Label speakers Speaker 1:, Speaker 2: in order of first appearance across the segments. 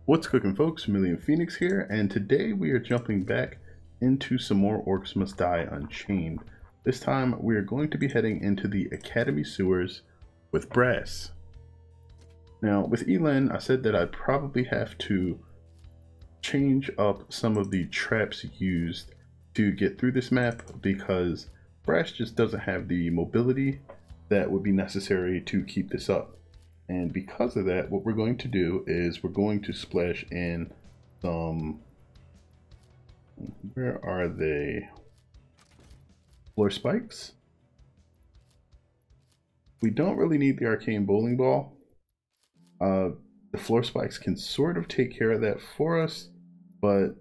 Speaker 1: What's cooking, folks? Million Phoenix here, and today we are jumping back into some more Orcs Must Die Unchained. This time we are going to be heading into the Academy sewers with Brass. Now with Elin, I said that I'd probably have to change up some of the traps used to get through this map because Brass just doesn't have the mobility that would be necessary to keep this up. And because of that, what we're going to do is we're going to splash in some, where are they? Floor spikes. We don't really need the arcane bowling ball. The floor spikes can sort of take care of that for us, but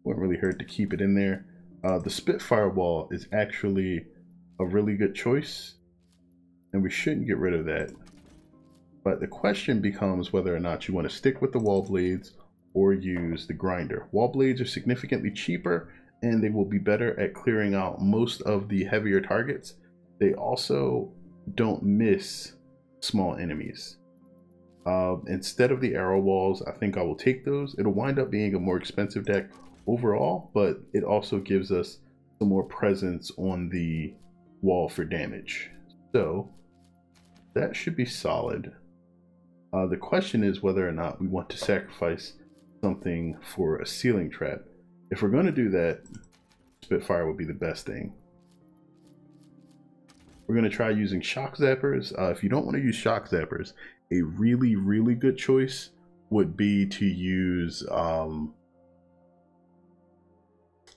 Speaker 1: wouldn't really hurt to keep it in there. The Spitfire wall is actually a really good choice, and we shouldn't get rid of that. But the question becomes whether or not you want to stick with the wall blades or use the grinder. Wall blades are significantly cheaper and they will be better at clearing out most of the heavier targets. They also don't miss small enemies. Instead of the arrow walls, I think I will take those. It'll wind up being a more expensive deck overall, but it also gives us some more presence on the wall for damage. So that should be solid. The question is whether or not we want to sacrifice something for a ceiling trap. If we're going to do that, Spitfire would be the best thing. We're going to try using shock zappers. If you don't want to use shock zappers, a really good choice would be to use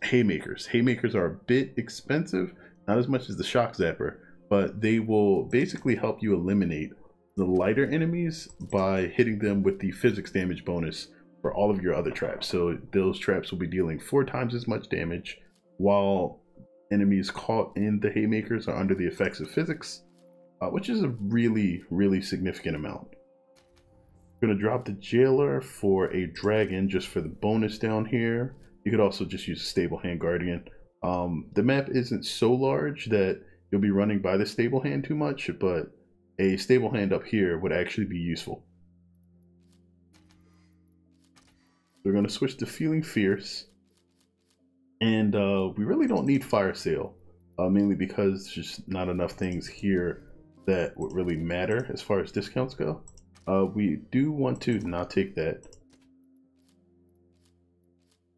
Speaker 1: haymakers. Haymakers are a bit expensive, not as much as the shock zapper, but they will basically help you eliminate the lighter enemies by hitting them with the physics damage bonus for all of your other traps. So those traps will be dealing 4 times as much damage, while enemies caught in the haymakers are under the effects of physics, which is a really significant amount. I'm gonna drop the jailer for a dragon just for the bonus down here. You could also just use a stable hand guardian. The map isn't so large that you'll be running by the stable hand too much, but a stable hand up here would actually be useful. We're going to switch to Feeling Fierce, and we really don't need Fire Sale, mainly because there's just not enough things here that would really matter as far as discounts go. We do want to not take that.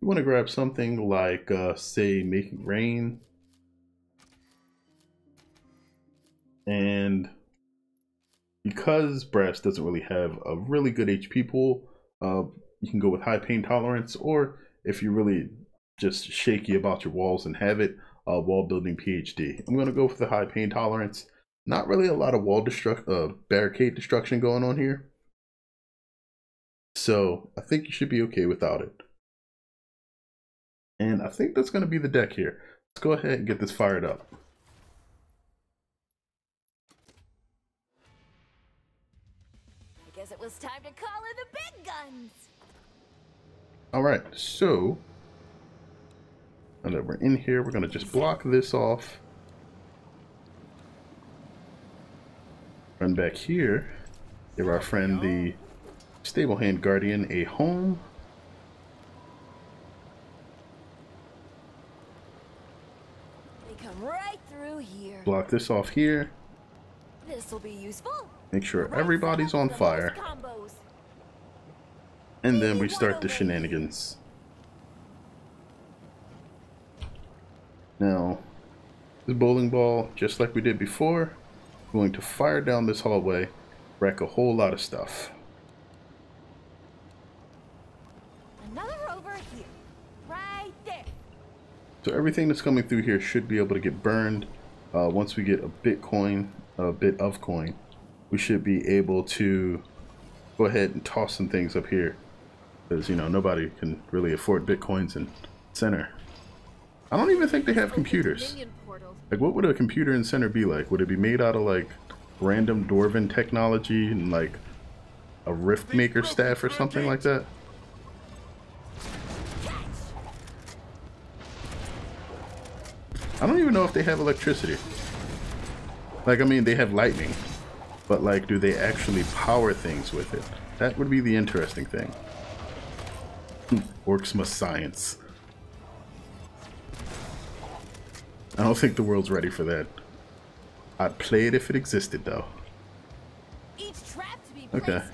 Speaker 1: We want to grab something like, say, Making Rain, and because Brass doesn't really have a really good HP pool, you can go with high pain tolerance, or if you're really just shaky about your walls and have it, wall building PhD. I'm going to go for the high pain tolerance. Not really a lot of wall barricade destruction going on here, so I think you should be okay without it. And I think that's going to be the deck here. Let's go ahead and get this fired up.
Speaker 2: Guess it was time to call in the big guns.
Speaker 1: All right, so now that we're in here, we're gonna just block this off. Run back here, give our friend the stable hand guardian a home.
Speaker 2: They come right through here.
Speaker 1: Block this off here.
Speaker 2: This will be useful.
Speaker 1: Make sure everybody's on fire. And then we start the shenanigans. Now, this bowling ball, just like we did before, going to fire down this hallway, wreck a whole lot of stuff.
Speaker 2: Another over here, right there.
Speaker 1: So everything that's coming through here should be able to get burned. Once we get a bit of coin, we should be able to go ahead and toss some things up here, because you know nobody can really afford bitcoins in center. I don't even think they have computers. Like, what would a computer in center be like? Would it be made out of like random dwarven technology and like a rift maker staff or something like that? I don't even know if they have electricity. Like, I mean, they have lightning, but like, do they actually power things with it? That would be the interesting thing. Orcs must science. I don't think the world's ready for that. I'd play it if it existed, though.
Speaker 2: Each trap to be
Speaker 1: Okay.
Speaker 2: placed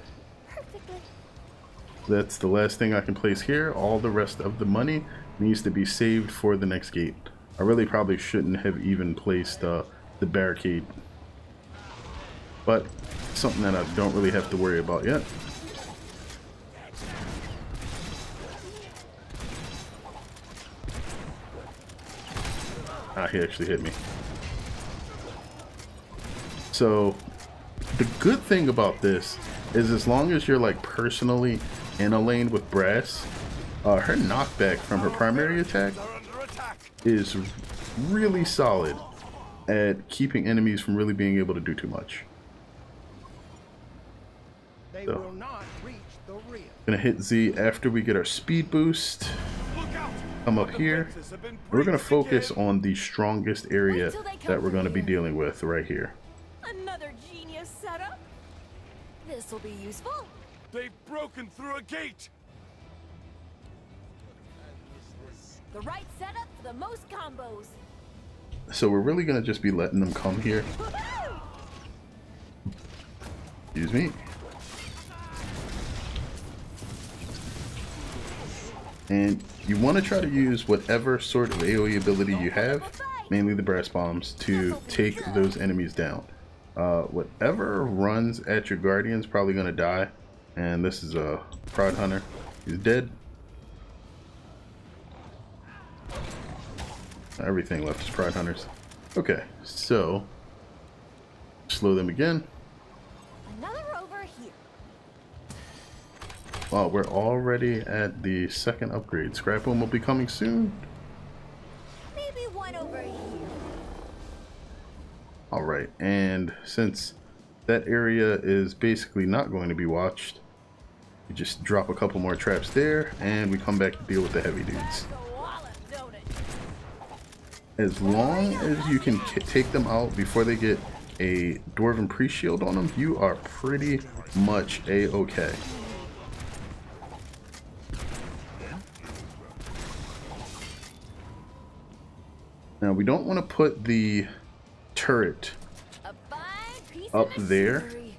Speaker 2: perfectly.
Speaker 1: That's the last thing I can place here. All the rest of the money needs to be saved for the next gate. I really probably shouldn't have even placed the barricade. But something that I don't really have to worry about yet. Ah, he actually hit me. So the good thing about this is as long as you're like personally in a lane with Brass, her knockback from her primary attack is really solid at keeping enemies from really being able to do too much.
Speaker 3: They
Speaker 1: So,
Speaker 3: will not reach the rear.
Speaker 1: gonna hit Z after we get our speed boost. Come up here. We're gonna focus on the strongest area that we're gonna be dealing with right here.
Speaker 2: Another genius setup. This will be useful.
Speaker 4: They've broken through a gate.
Speaker 2: The right setup for the most combos.
Speaker 1: So we're really gonna just be letting them come here.
Speaker 2: Woohoo!
Speaker 1: Excuse me. And you want to try to use whatever sort of AoE ability you have, mainly the brass bombs, to take those enemies down. Whatever runs at your guardian's probably going to die. And this is a Prod Hunter. He's dead. Everything left is Pride Hunters. Okay, so slow them again.
Speaker 2: Another over here.
Speaker 1: Well, we're already at the second upgrade. Scrap Boom will be coming soon.
Speaker 2: Maybe one over here.
Speaker 1: Alright, and since that area is basically not going to be watched, we just drop a couple more traps there, and we come back to deal with the heavy dudes.
Speaker 2: That's a wallop, don't it?
Speaker 1: As long as you can take them out before they get a Dwarven Pre-Shield on them, you are pretty much A-okay. Now, we don't want to put the turret
Speaker 2: A fine piece
Speaker 1: up
Speaker 2: of
Speaker 1: there.
Speaker 2: machinery.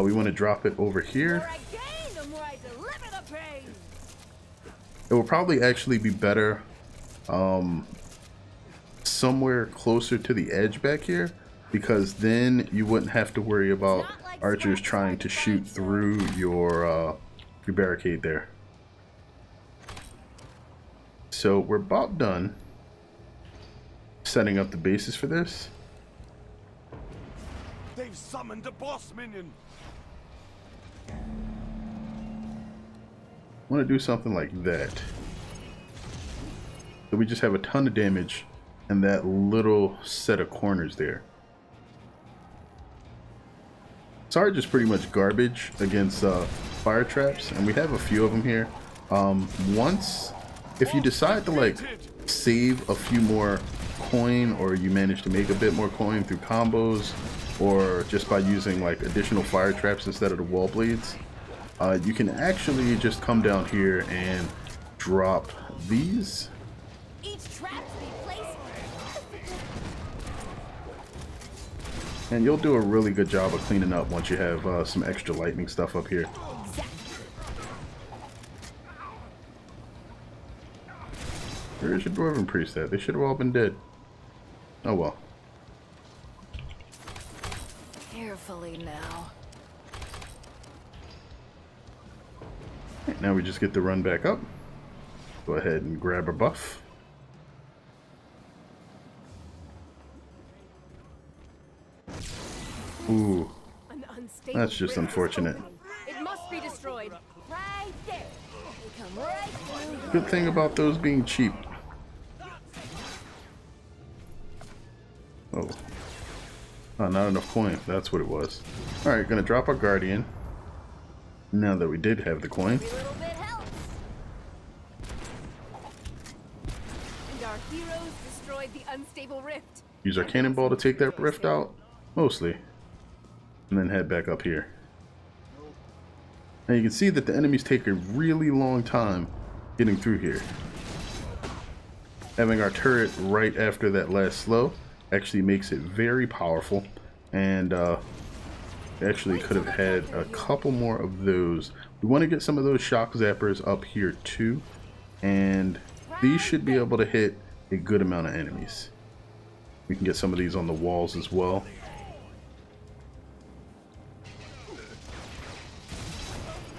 Speaker 1: We want to drop it over
Speaker 2: The
Speaker 1: here.
Speaker 2: more I gain, the more I deliver the pain.
Speaker 1: It will probably actually be better somewhere closer to the edge back here, because then you wouldn't have to worry about archers trying to shoot through your barricade there. So we're about done setting up the bases for this.
Speaker 4: They've summoned a boss minion.
Speaker 1: I want to do something like that. So we just have a ton of damage in that little set of corners there. Sarge is pretty much garbage against fire traps, and we have a few of them here. If you decide to like save a few more coin, or you manage to make a bit more coin through combos, or just by using like additional fire traps instead of the wall blades, you can actually just come down here and drop these.
Speaker 2: Each trap to be placed.
Speaker 1: And you'll do a really good job of cleaning up once you have some extra lightning stuff up here. Where's your Dwarven Priest at? They should have all been dead. Oh well.
Speaker 2: Carefully now.
Speaker 1: Right, now we just get to run back up. Go ahead and grab a buff. Ooh,
Speaker 2: An unstable
Speaker 1: that's just
Speaker 2: rift is
Speaker 1: unfortunate.
Speaker 2: opening. It must be destroyed. Right there. They come right through.
Speaker 1: Good thing about those being cheap. Oh. Oh, not enough coin. That's what it was. Alright, gonna drop our Guardian. Now that we did have the coin.
Speaker 2: Every little bit helps. And our heroes destroyed the unstable rift.
Speaker 1: Use our cannonball to take that rift out. Mostly. and then head back up here. Now you can see that the enemies take a really long time getting through here. Having our turret right after that last slow actually makes it very powerful, and actually could have had a couple more of those. We want to get some of those shock zappers up here too, and these should be able to hit a good amount of enemies. We can get some of these on the walls as well.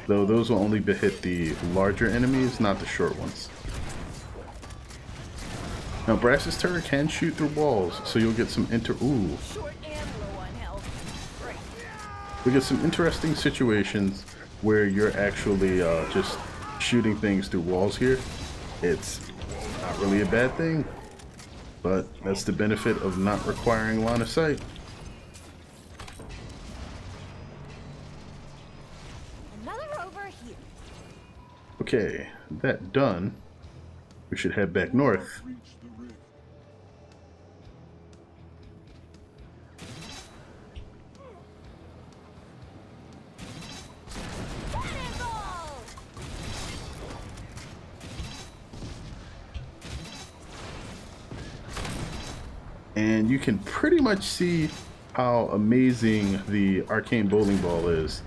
Speaker 1: Though those will only hit the larger enemies, not the short ones. Now Brass's turret can shoot through walls, so you'll get some we get some interesting situations where you're actually just shooting things through walls here. It's not really a bad thing, but that's the benefit of not requiring line of sight. Okay, that done, we should head back north. And you can pretty much see how amazing the arcane bowling ball is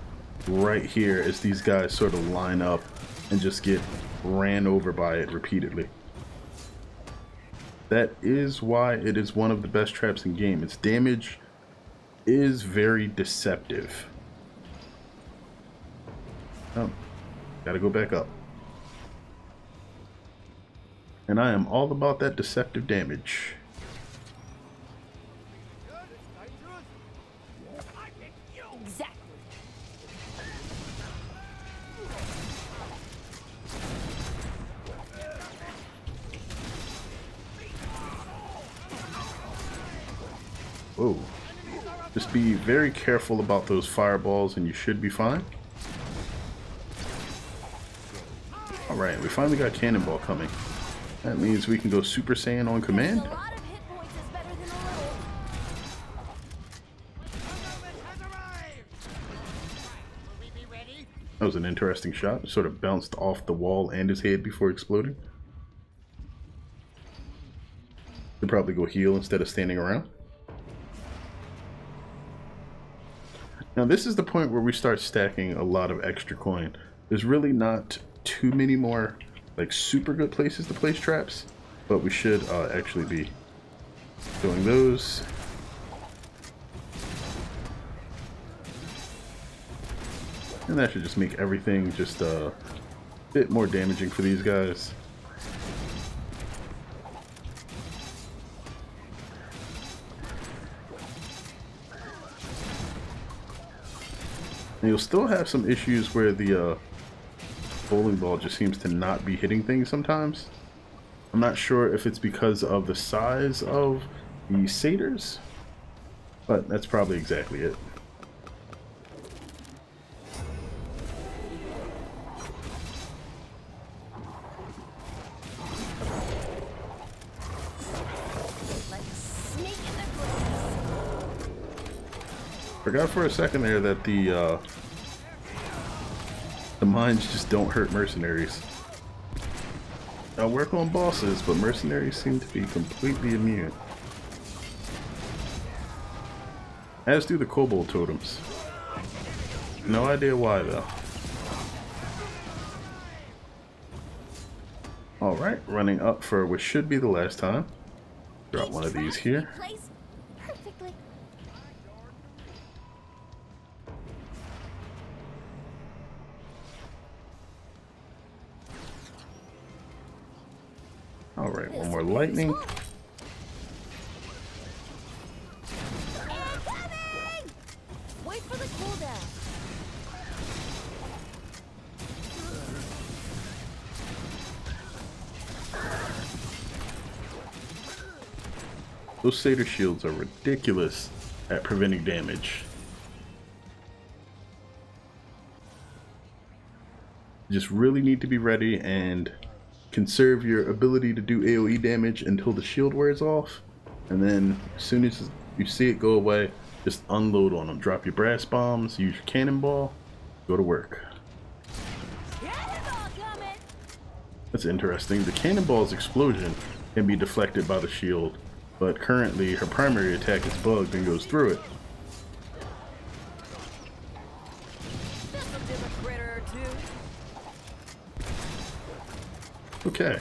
Speaker 1: right here as these guys sort of line up and just get ran over by it repeatedly. That is why it is one of the best traps in game. Its damage is very deceptive. Oh, gotta go back up. And I am all about that deceptive damage. Whoa. Just be very careful about those fireballs and you should be fine. Alright, we finally got Cannonball coming. That means we can go Super Saiyan on command. That was an interesting shot. It sort of bounced off the wall and his head before exploding. Could probably go heal instead of standing around. Now this is the point where we start stacking a lot of extra coin. There's really not too many more like super good places to place traps, but we should actually be doing those. And that should just make everything just a bit more damaging for these guys. And you'll still have some issues where the bowling ball just seems to not be hitting things sometimes. I'm not sure if it's because of the size of the satyrs, but that's probably exactly it. Forgot for a second there that the mines just don't hurt mercenaries. I'll work on bosses, but mercenaries seem to be completely immune. As do the kobold totems. No idea why though. Alright, running up for what should be the last time. Drop one of these here. Alright, one more lightning.
Speaker 2: Wait for the cooldown.
Speaker 1: Those satyr shields are ridiculous at preventing damage. You just really need to be ready and conserve your ability to do AoE damage until the shield wears off, and then as soon as you see it go away, just unload on them. Drop your brass bombs, use your cannonball, go to work.
Speaker 2: Cannonball coming!
Speaker 1: That's interesting. The cannonball's explosion can be deflected by the shield, but currently her primary attack is bugged and goes through it.
Speaker 2: This'll do a critter or two.
Speaker 1: Okay.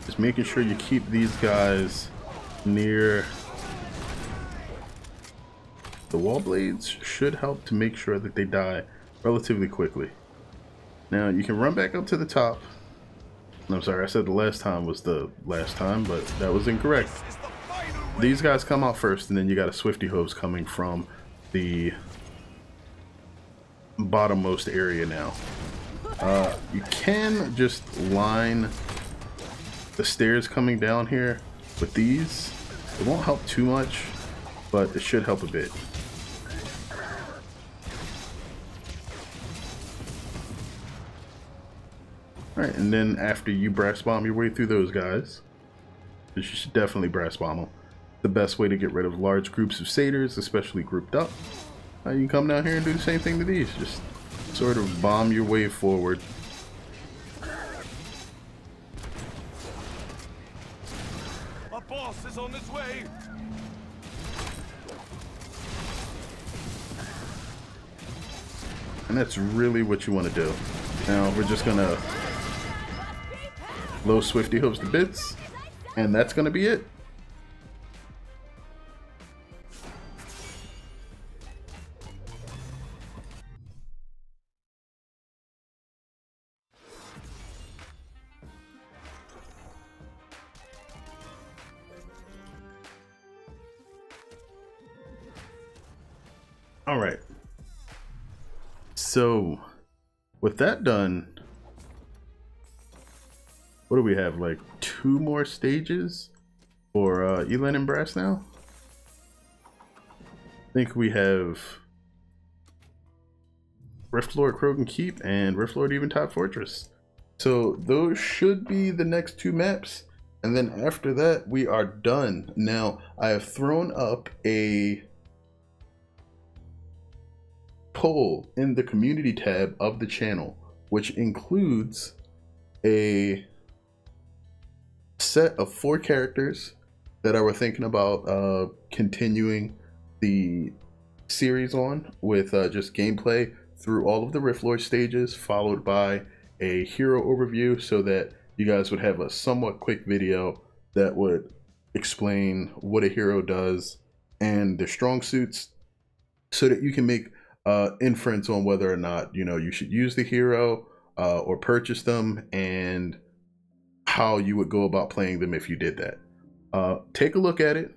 Speaker 1: Just making sure you keep these guys near the wall blades should help to make sure that they die relatively quickly. Now you can run back up to the top. I'm sorry, I said the last time was the last time, but that was incorrect. These guys come out first, and then you got a Swifty Hose coming from the bottommost area now. You can just line the stairs coming down here with these. It won't help too much, but it should help a bit. Alright, and then after you brass bomb your way through those guys, you should definitely brass bomb them. The best way to get rid of large groups of satyrs, especially grouped up. You can come down here and do the same thing to these. Just sort of bomb your way forward.
Speaker 4: A boss is on his way.
Speaker 1: And that's really what you want to do. Now we're just gonna blow Swifty Hooves to bits, and that's gonna be it. All right. So, with that done, what do we have? Like 2 more stages for Elend and Brass now? I think we have Riftlord Krogan Keep and Riftlord Eventide Fortress. So those should be the next 2 maps, and then after that we are done. Now I have thrown up a poll in the community tab of the channel, which includes a set of 4 characters that I were thinking about continuing the series on with just gameplay through all of the Riftlord stages, followed by a hero overview, so that you guys would have a somewhat quick video that would explain what a hero does and their strong suits, so that you can make inference on whether or not you should use the hero or purchase them, and how you would go about playing them if you did that. Take a look at it,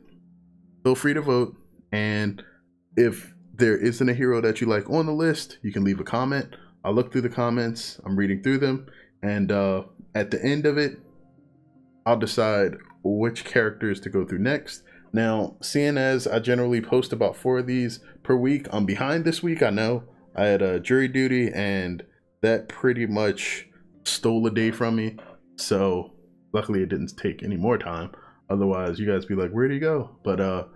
Speaker 1: feel free to vote, and if there isn't a hero that you like on the list, you can leave a comment. I'll look through the comments, I'm reading through them, and at the end of it I'll decide which characters to go through next. Now, seeing as I generally post about 4 of these per week, I'm behind this week. I know I had a jury duty, and that pretty much stole a day from me. So luckily it didn't take any more time. Otherwise, you guys be like, where do you go? But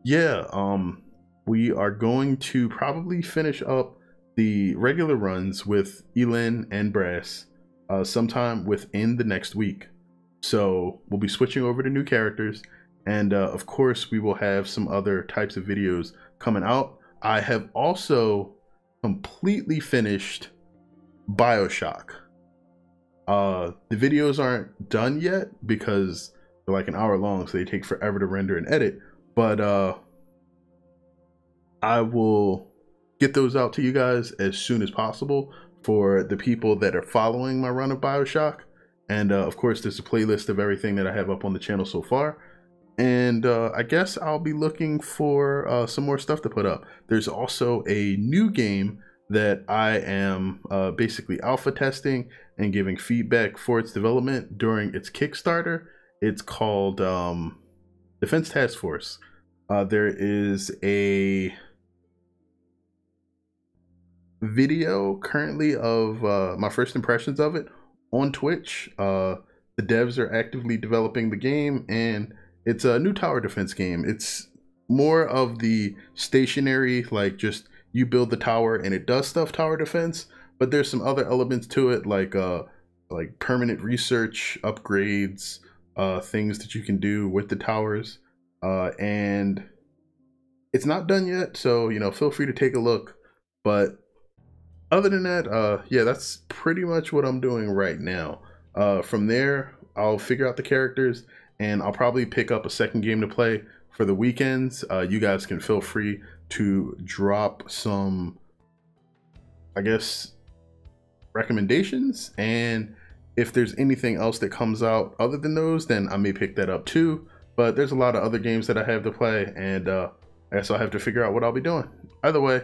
Speaker 1: yeah, we are going to probably finish up the regular runs with Elend and Brass sometime within the next week. So we'll be switching over to new characters. And of course, we will have some other types of videos coming out. I have also completely finished BioShock. The videos aren't done yet because they're like an hour long, so they take forever to render and edit. But I will get those out to you guys as soon as possible for the people that are following my run of BioShock. And of course, there's a playlist of everything that I have up on the channel so far. And I guess I'll be looking for some more stuff to put up. There's also a new game that I am basically alpha testing and giving feedback for its development during its Kickstarter. It's called the Defense Task Force. There is a video currently of my first impressions of it on Twitch. The devs are actively developing the game, and it's a new tower defense game. It's more of the stationary, like just you build the tower and it does stuff tower defense, but there's some other elements to it, like permanent research, upgrades, things that you can do with the towers, and it's not done yet, so you know, feel free to take a look. But other than that, yeah, that's pretty much what I'm doing right now. From there, I'll figure out the characters, and I'll probably pick up a second game to play for the weekends. You guys can feel free to drop some, I guess, recommendations, and if there's anything else that comes out other than those, then I may pick that up too. But there's a lot of other games that I have to play, and I guess I'll have to figure out what I'll be doing. Either way,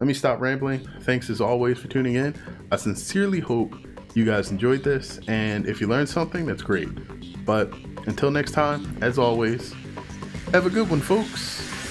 Speaker 1: let me stop rambling. Thanks as always for tuning in. I sincerely hope you guys enjoyed this, and if you learned something, that's great. But until next time, as always, have a good one, folks.